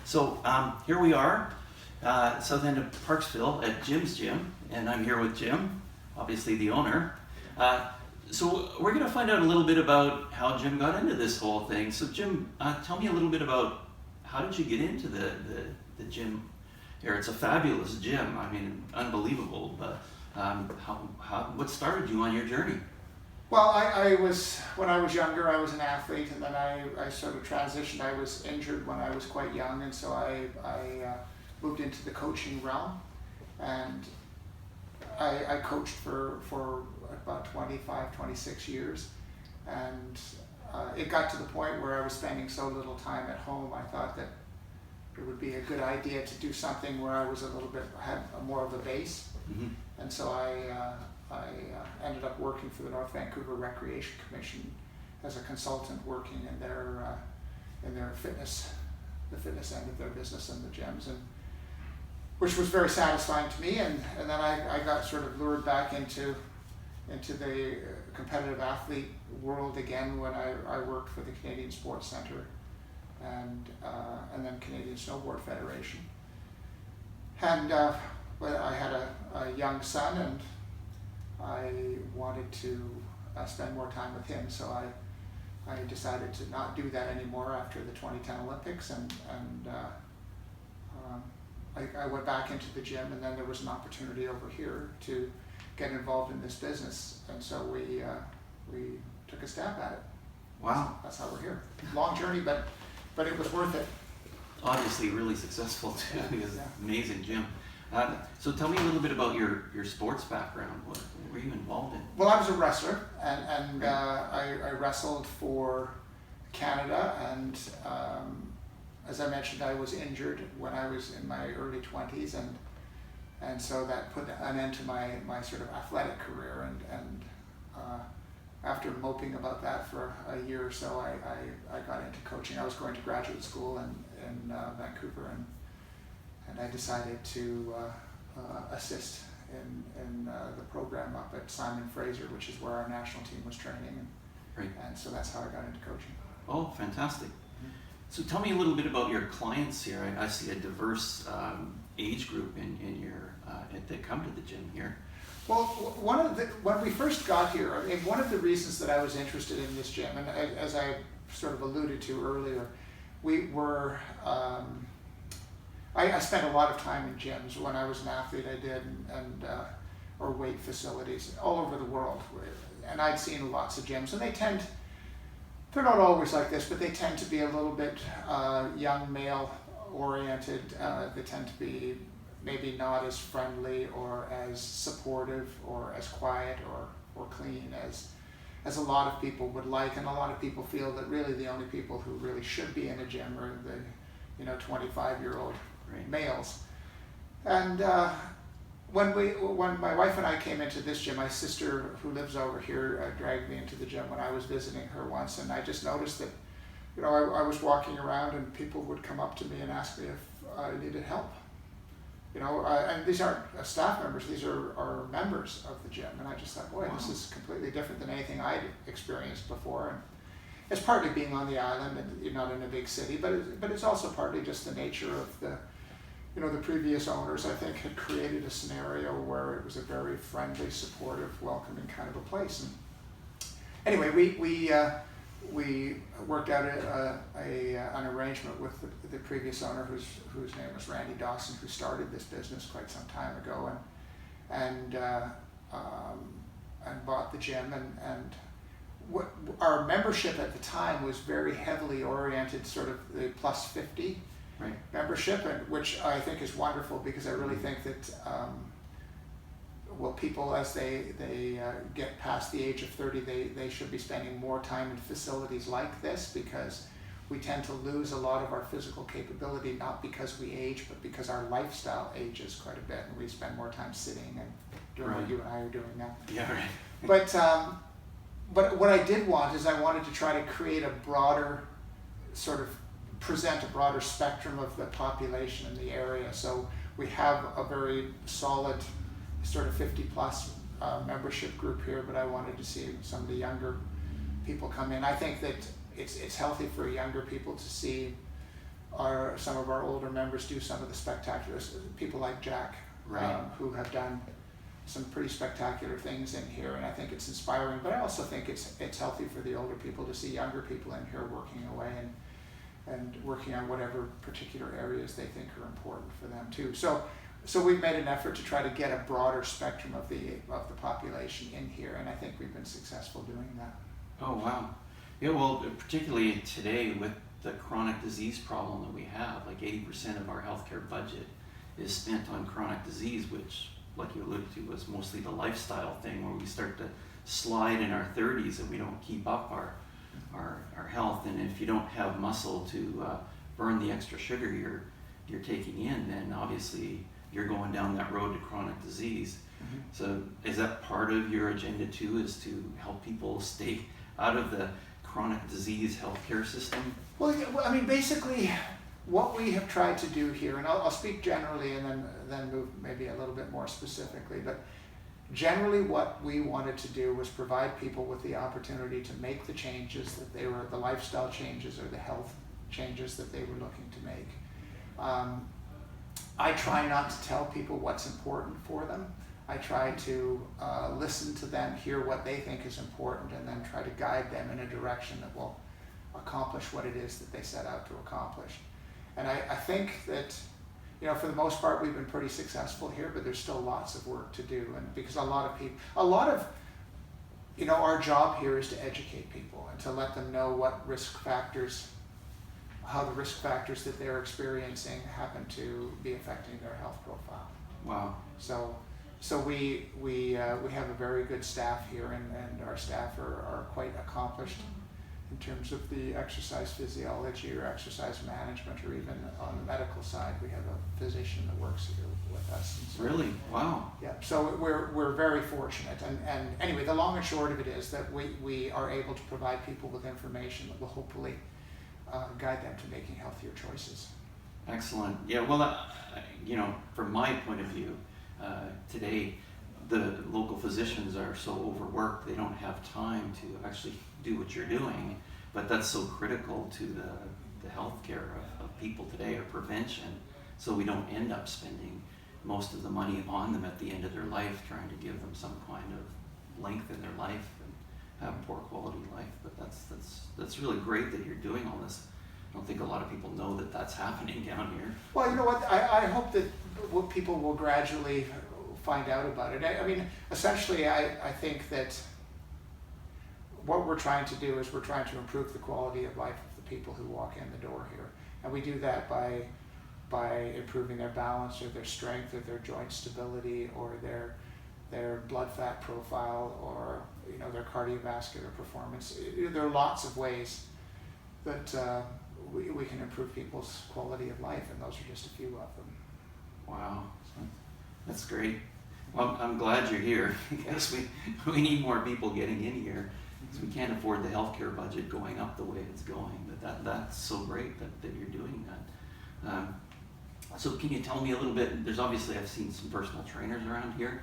So here we are, south end of Parksville at Jim's Gym, and I'm here with Jim, obviously the owner. So we're going to find out a little bit about how Jim got into this whole thing. So Jim, tell me a little bit about how did you get into the gym here? It's a fabulous gym. I mean, unbelievable. But what started you on your journey? Well, I was, when I was younger, I was an athlete, and then I sort of transitioned. I was injured when I was quite young, and so I moved into the coaching realm, and I coached for about 25, 26 years, and it got to the point where I was spending so little time at home, I thought that it would be a good idea to do something where I was had more of a base. Mm-hmm. And so I ended up working for the North Vancouver Recreation Commission as a consultant, working in their fitness, the fitness end of their business and the gyms, and which was very satisfying to me. And then I got sort of lured back into the competitive athlete world again when I worked for the Canadian Sports Centre and then Canadian Snowboard Federation. And I had a young son, and I wanted to spend more time with him, so I decided to not do that anymore after the 2010 Olympics, and I went back into the gym, and then there was an opportunity over here to get involved in this business, and so we took a stab at it. Wow. So that's how we're here. Long journey, but it was worth it. Obviously really successful too, because Yeah. amazing gym. So tell me a little bit about your sports background. What were you involved in? Well, I was a wrestler, and I wrestled for Canada, and as I mentioned, I was injured when I was in my early 20s, and so that put an end to my sort of athletic career, and after moping about that for a year or so, I got into coaching. I was going to graduate school in Vancouver, and I decided to assist in the program up at Simon Fraser, which is where our national team was training, Right. and so that's how I got into coaching. Oh, fantastic. So tell me a little bit about your clients here. I see a diverse age group in your that come to the gym here. Well, when we first got here, I mean, one of the reasons that I was interested in this gym, and as I sort of alluded to earlier, we were, I spent a lot of time in gyms. When I was an athlete, I did, or weight facilities all over the world. And I'd seen lots of gyms, and they're not always like this, but they tend to be a little bit young male oriented. They tend to be maybe not as friendly or as supportive or as quiet or clean as a lot of people would like, and a lot of people feel that really the only people who really should be in a gym are the 25-year-old Right. males. And when my wife and I came into this gym, my sister who lives over here dragged me into the gym when I was visiting her once, and I just noticed that I was walking around and people would come up to me and ask me if I needed help. And these aren't staff members, these are members of the gym, and I just thought, boy, Wow. This is completely different than anything I'd experienced before. And it's partly being on the island and you're not in a big city, but it's also partly just the nature of the previous owners, I think, had created a scenario where it was a very friendly, supportive, welcoming kind of a place. And anyway, we worked out an arrangement with the previous owner, whose name was Randy Dawson, who started this business quite some time ago, and bought the gym. And what our membership at the time was very heavily oriented, sort of the plus 50 Right. membership, and which I think is wonderful, because I really think that people, as they get past the age of 30, they should be spending more time in facilities like this, because we tend to lose a lot of our physical capability, not because we age, but because our lifestyle ages quite a bit, and we spend more time sitting and doing Right. what you and I are doing now. Yeah, right. But what I did want is I wanted to try to create a broader present a broader spectrum of the population in the area. So we have a very solid sort of 50 plus membership group here, but I wanted to see some of the younger people come in. I think that it's healthy for younger people to see some of our older members do some of the spectacular, people like Jack, Right. who have done some pretty spectacular things in here, and I think it's inspiring, but I also think it's healthy for the older people to see younger people in here working away and working on whatever particular areas they think are important for them too. So we've made an effort to try to get a broader spectrum of the population in here, and I think we've been successful doing that. Oh, wow. Yeah, well, particularly today with the chronic disease problem that we have, like 80% of our healthcare budget is spent on chronic disease, which, like you alluded to, was mostly the lifestyle thing where we start to slide in our 30s and we don't keep up our health. And if you don't have muscle to burn the extra sugar you're taking in, then obviously you're going down that road to chronic disease. Mm-hmm. So is that part of your agenda too, is to help people stay out of the chronic disease healthcare system? Well, yeah, I mean, basically, what we have tried to do here, and I'll speak generally and then move maybe a little bit more specifically, but generally what we wanted to do was provide people with the opportunity to make the changes that they were, the lifestyle changes or the health changes that they were looking to make. I try not to tell people what's important for them. I try to listen to them, hear what they think is important, and then try to guide them in a direction that will accomplish what it is that they set out to accomplish. And I think that, you know, for the most part, we've been pretty successful here, but there's still lots of work to do. And because a lot of, you know, our job here is to educate people and to let them know what risk factors, how the risk factors that they're experiencing happen to be affecting their health profile. Wow. So we have a very good staff here, and our staff are quite accomplished in terms of the exercise physiology or exercise management, or even on the medical side, we have a physician that works here with us. And so, Really? Wow. yeah, so we're very fortunate, and anyway, the long and short of it is that we are able to provide people with information that will hopefully guide them to making healthier choices. Excellent. Yeah, well, you know, from my point of view, today the local physicians are so overworked they don't have time to actually do what you're doing, but that's so critical to the healthcare of people today, or prevention, so we don't end up spending most of the money on them at the end of their life, trying to give them some kind of length in their life and have poor quality life. But that's really great that you're doing all this. I don't think a lot of people know that that's happening down here. Well, you know what, I hope that what people will gradually find out about it. I mean, essentially, I think that what we're trying to do is we're trying to improve the quality of life of the people who walk in the door here. And we do that by improving their balance, or their strength, or their joint stability, or their blood fat profile, or, you know, their cardiovascular performance. There are lots of ways that we can improve people's quality of life, and those are just a few of them. Wow, that's great. Well, I'm glad you're here, because we need more people getting in here, because we can't afford the healthcare budget going up the way it's going. But that's so great that you're doing that. So can you tell me a little bit, there's obviously, I've seen some personal trainers around here.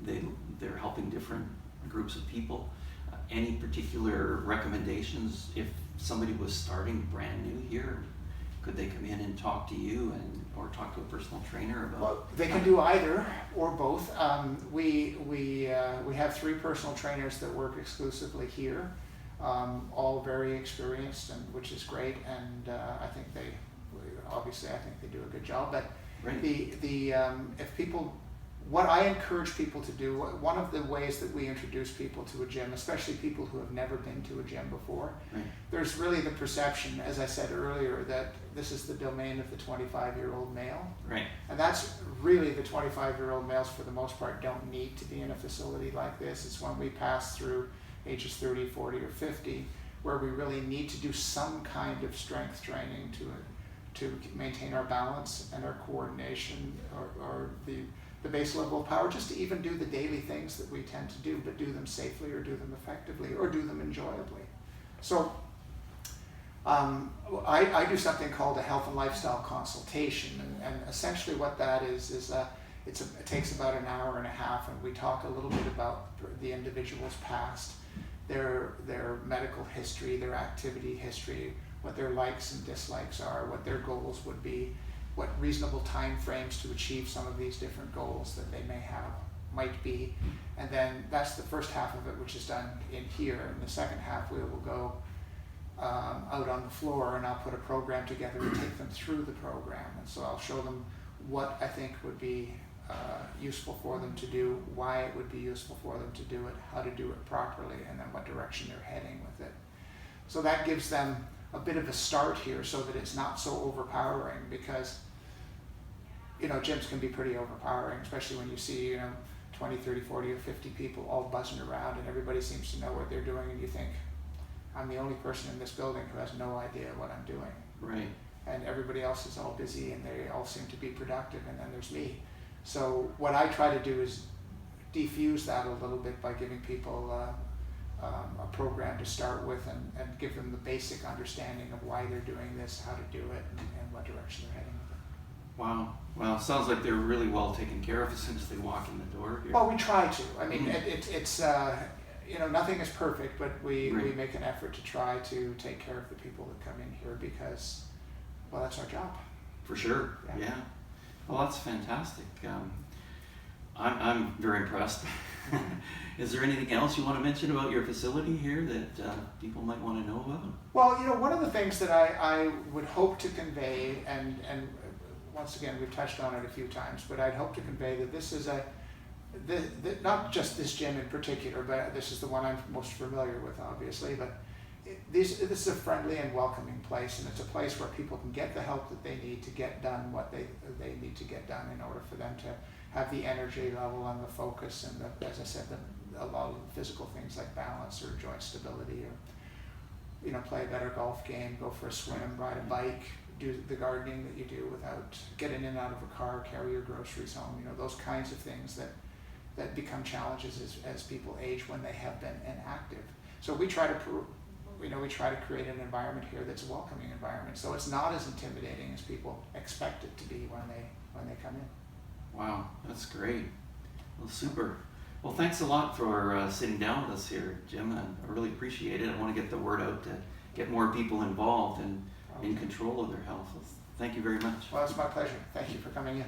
They're helping different groups of people. Any particular recommendations if somebody was starting brand new here? Could they come in and talk to you or talk to a personal trainer about? Well, they can do either or both. We have 3 personal trainers that work exclusively here, all very experienced, and which is great. And I think they do a good job. But right. If people, what I encourage people to do, one of the ways that we introduce people to a gym, especially people who have never been to a gym before, right. There's really the perception, as I said earlier, that this is the domain of the 25-year-old male. Right. And that's really, the 25-year-old males for the most part don't need to be in a facility like this. It's when we pass through ages 30, 40, or 50 where we really need to do some kind of strength training to maintain our balance and our coordination, or the base level of power, just to even do the daily things that we tend to do, but do them safely, or do them effectively, or do them enjoyably. So I do something called a health and lifestyle consultation, and essentially what that is it takes about an hour and a half, and we talk a little bit about the individual's past, their medical history, their activity history, what their likes and dislikes are, what their goals would be, what reasonable time frames to achieve some of these different goals that they may have might be. And then that's the first half of it, which is done in here. And the second half, we will go out on the floor, and I'll put a program together and take them through the program. And so I'll show them what I think would be useful for them to do, why it would be useful for them to do it, how to do it properly, and then what direction they're heading with it. So that gives them a bit of a start here so that it's not so overpowering, because gyms can be pretty overpowering, especially when you see 20, 30, 40 or 50 people all buzzing around and everybody seems to know what they're doing, and you think, I'm the only person in this building who has no idea what I'm doing. Right. And everybody else is all busy and they all seem to be productive, and then there's me. So what I try to do is defuse that a little bit by giving people a program to start with, and give them the basic understanding of why they're doing this, how to do it, and what direction they're heading with it. Wow. Well, it sounds like they're really well taken care of as soon as they walk in the door here. Well, we try to. I mean, it's nothing is perfect, but we make an effort to try to take care of the people that come in here, because, well, that's our job. For sure. Yeah. Well, that's fantastic. I'm very impressed. Is there anything else you want to mention about your facility here that people might want to know about? Well, one of the things that I would hope to convey, and once again, we've touched on it a few times, but I'd hope to convey that this is not just this gym in particular, but this is the one I'm most familiar with, obviously, but this is a friendly and welcoming place, and it's a place where people can get the help that they need to get done what they need to get done in order for them to have the energy level and the focus and, as I said, a lot of the physical things like balance or joint stability, or play a better golf game, go for a swim, ride a bike, do the gardening that you do without getting in and out of a car, carry your groceries home, those kinds of things that become challenges as people age when they have been inactive. So we try to create an environment here that's a welcoming environment, so it's not as intimidating as people expect it to be when they come in. Wow, that's great. Well, super. Well, thanks a lot for sitting down with us here, Jim. I really appreciate it. I want to get the word out to get more people involved and in control of their health. Thank you very much. Well, it's my pleasure. Thank you for coming in.